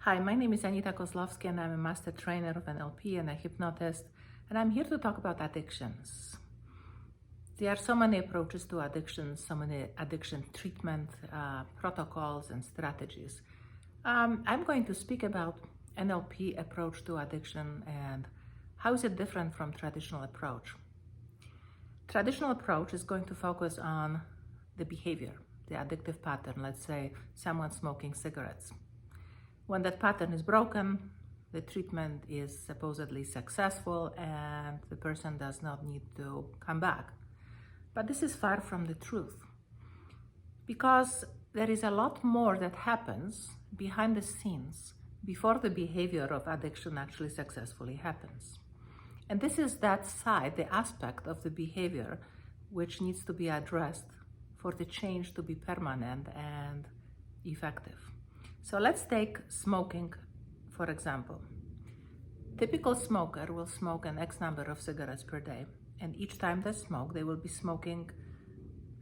Hi, my name is Anita Kozlowski and I'm a master trainer of NLP and a hypnotist, and I'm here to talk about addictions. There are so many approaches to addictions, so many addiction treatment protocols and strategies. I'm going to speak about NLP approach to addiction and how is it different from traditional approach. Traditional approach is going to focus on the behavior, the addictive pattern. Let's say someone smoking cigarettes. When that pattern is broken, the treatment is supposedly successful and the person does not need to come back. But this is far from the truth, because there is a lot more that happens behind the scenes before the behavior of addiction actually successfully happens. And this is that side, the aspect of the behavior which needs to be addressed for the change to be permanent and effective. So let's take smoking, for example. Typical smoker will smoke an X number of cigarettes per day, and each time they smoke, they will be smoking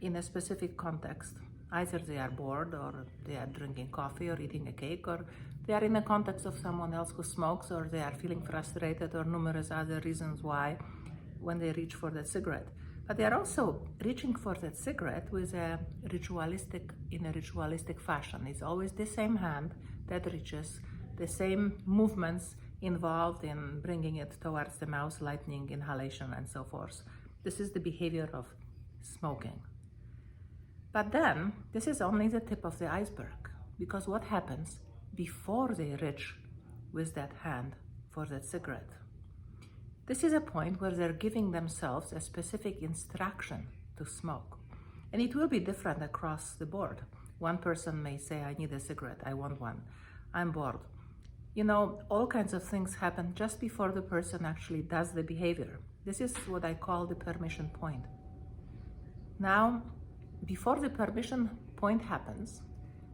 in a specific context. Either they are bored, or they are drinking coffee, or eating a cake, or they are in the context of someone else who smokes, or they are feeling frustrated, or numerous other reasons why when they reach for that cigarette. But they are also reaching for that cigarette in a ritualistic fashion. It's always the same hand that reaches, the same movements involved in bringing it towards the mouth, lightning, inhalation, and so forth. This is the behavior of smoking. But then, this is only the tip of the iceberg, because what happens before they reach with that hand for that cigarette? This is a point where they're giving themselves a specific instruction to smoke. And it will be different across the board. One person may say, I need a cigarette, I want one, I'm bored. You know, all kinds of things happen just before the person actually does the behavior. This is what I call the permission point. Now, before the permission point happens,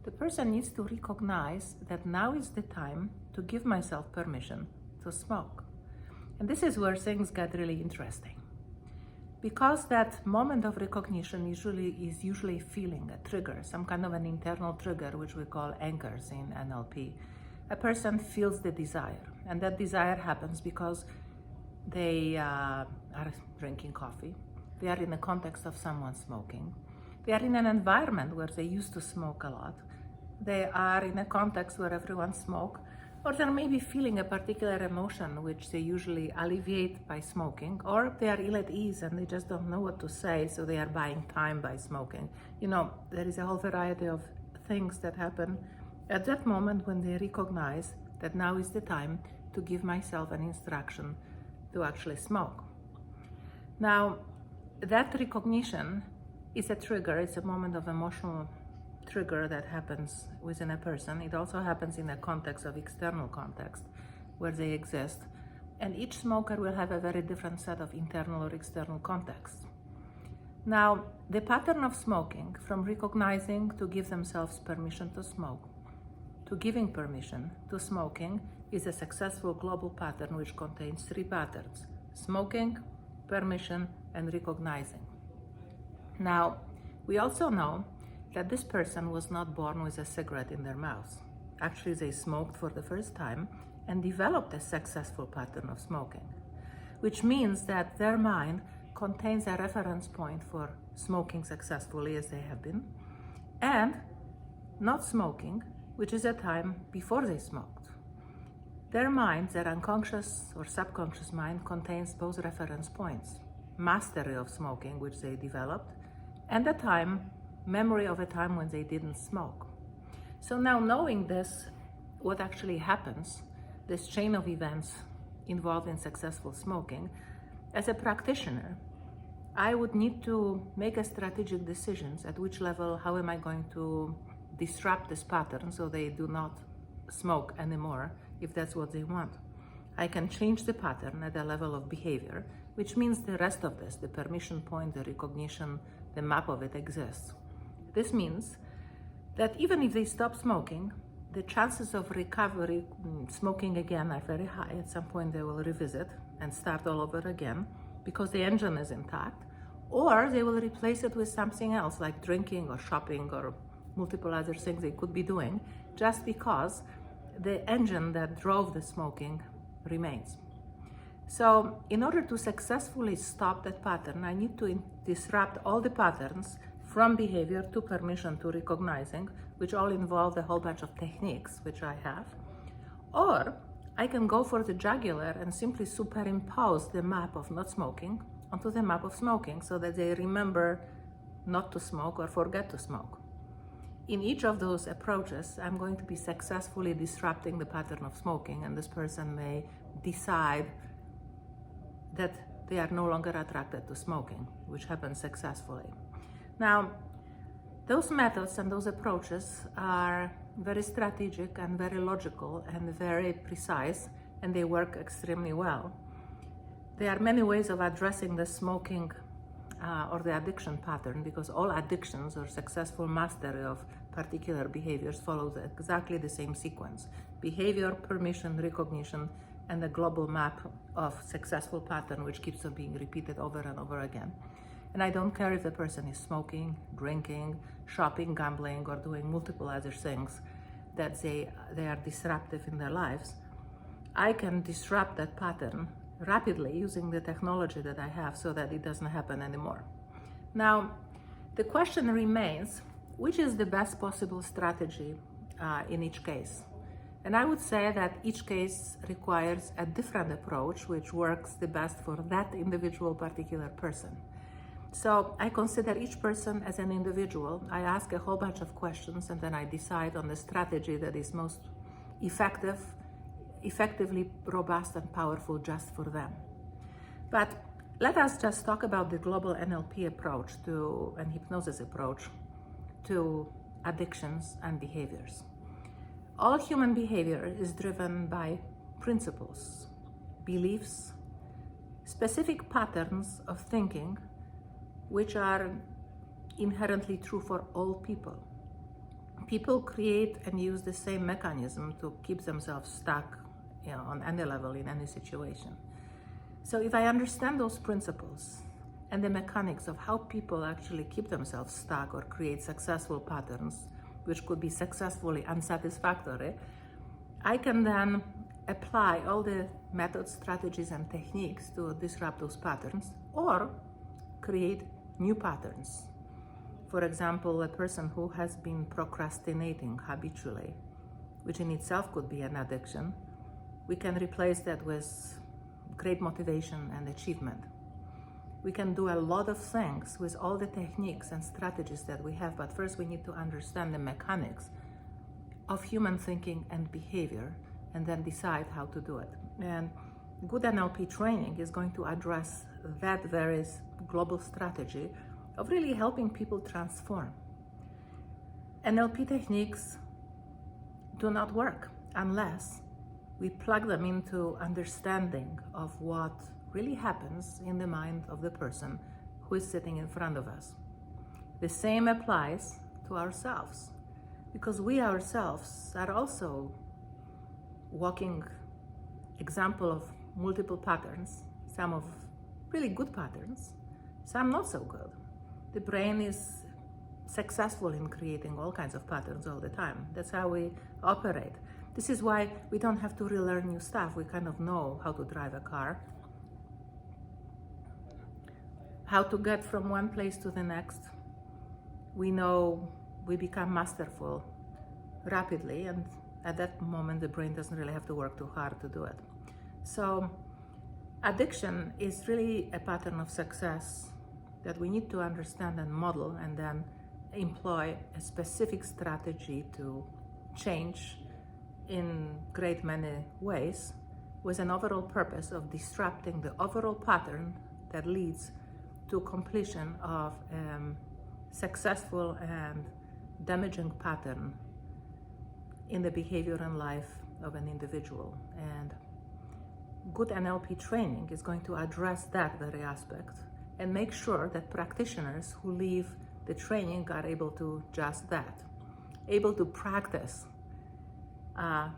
the person needs to recognize that now is the time to give myself permission to smoke. And this is where things get really interesting, because that moment of recognition is usually feeling a trigger, some kind of an internal trigger, which we call anchors in NLP. A person feels the desire, and that desire happens because they are drinking coffee, they are in the context of someone smoking, they are in an environment where they used to smoke a lot, they are in a context where everyone smokes, or they may be feeling a particular emotion which they usually alleviate by smoking, or they are ill at ease and they just don't know what to say, so they are buying time by smoking. You know, there is a whole variety of things that happen at that moment when they recognize that now is the time to give myself an instruction to actually smoke. Now, that recognition is a trigger, it's a moment of emotional trigger that happens within a person. It also happens in a context of external context where they exist. And each smoker will have a very different set of internal or external contexts. Now, the pattern of smoking, from recognizing to give themselves permission to smoke, to giving permission to smoking, is a successful global pattern which contains three patterns: smoking, permission, and recognizing. Now, we also know that this person was not born with a cigarette in their mouth. Actually, they smoked for the first time and developed a successful pattern of smoking, which means that their mind contains a reference point for smoking successfully as they have been, and not smoking, which is a time before they smoked. Their mind, their unconscious or subconscious mind, contains both reference points: mastery of smoking, which they developed, and memory of a time when they didn't smoke. So now, knowing this, what actually happens, this chain of events involved in successful smoking, as a practitioner, I would need to make a strategic decisions at which level, how am I going to disrupt this pattern so they do not smoke anymore, if that's what they want. I can change the pattern at a level of behavior, which means the rest of this, the permission point, the recognition, the map of it exists. This means that even if they stop smoking, the chances of recovery, smoking again, are very high. At some point they will revisit and start all over again because the engine is intact, or they will replace it with something else like drinking or shopping or multiple other things they could be doing, just because the engine that drove the smoking remains. So in order to successfully stop that pattern, I need to disrupt all the patterns from behavior to permission to recognizing, which all involve a whole bunch of techniques, which I have. Or I can go for the jugular and simply superimpose the map of not smoking onto the map of smoking so that they remember not to smoke or forget to smoke. In each of those approaches, I'm going to be successfully disrupting the pattern of smoking, and this person may decide that they are no longer attracted to smoking, which happens successfully. Now, those methods and those approaches are very strategic and very logical and very precise, and they work extremely well. There are many ways of addressing the smoking or the addiction pattern, because all addictions or successful mastery of particular behaviors follows exactly the same sequence: behavior, permission, recognition, and a global map of successful pattern which keeps on being repeated over and over again. And I don't care if the person is smoking, drinking, shopping, gambling, or doing multiple other things that they are disruptive in their lives. I can disrupt that pattern rapidly using the technology that I have so that it doesn't happen anymore. Now, the question remains, which is the best possible strategy in each case? And I would say that each case requires a different approach which works the best for that individual particular person. So I consider each person as an individual. I ask a whole bunch of questions, and then I decide on the strategy that is most effectively robust and powerful just for them. But let us just talk about the global NLP approach and hypnosis approach to addictions and behaviors. All human behavior is driven by principles, beliefs, specific patterns of thinking, which are inherently true for all people. People create and use the same mechanism to keep themselves stuck, on any level, in any situation. So if I understand those principles and the mechanics of how people actually keep themselves stuck or create successful patterns, which could be successfully unsatisfactory, I can then apply all the methods, strategies, and techniques to disrupt those patterns or create new patterns. For example, a person who has been procrastinating habitually, which in itself could be an addiction, we can replace that with great motivation and achievement. We can do a lot of things with all the techniques and strategies that we have, but first we need to understand the mechanics of human thinking and behavior, and then decide how to do it. And good NLP training is going to address that very global strategy of really helping people transform. NLP techniques do not work unless we plug them into understanding of what really happens in the mind of the person who is sitting in front of us. The same applies to ourselves, because we ourselves are also walking example of multiple patterns, some of really good patterns, some not so good. The brain is successful in creating all kinds of patterns all the time. That's how we operate. This is why we don't have to relearn new stuff. We kind of know how to drive a car, how to get from one place to the next. We know we become masterful rapidly, and at that moment the brain doesn't really have to work too hard to do it. So addiction is really a pattern of success that we need to understand and model, and then employ a specific strategy to change in great many ways, with an overall purpose of disrupting the overall pattern that leads to completion of successful and damaging pattern in the behavior and life of an individual. And good NLP training is going to address that very aspect and make sure that practitioners who leave the training are able to just that, able to practice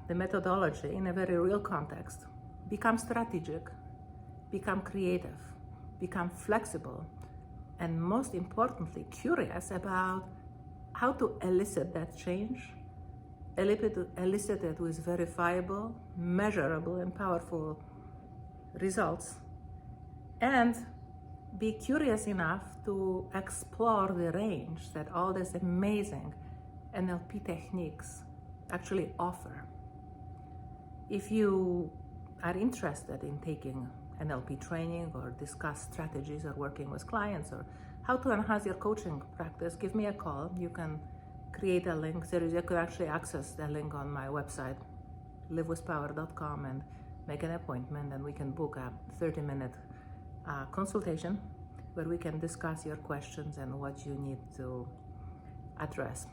the methodology in a very real context, become strategic, become creative, become flexible, and most importantly, curious about how to elicit that change elicited with verifiable, measurable, and powerful results, and be curious enough to explore the range that all these amazing NLP techniques actually offer. If you are interested in taking NLP training or discuss strategies or working with clients or how to enhance your coaching practice, give me a call. You can create a link. You could actually access the link on my website, livewithpower.com, and make an appointment, and we can book a 30-minute consultation where we can discuss your questions and what you need to address.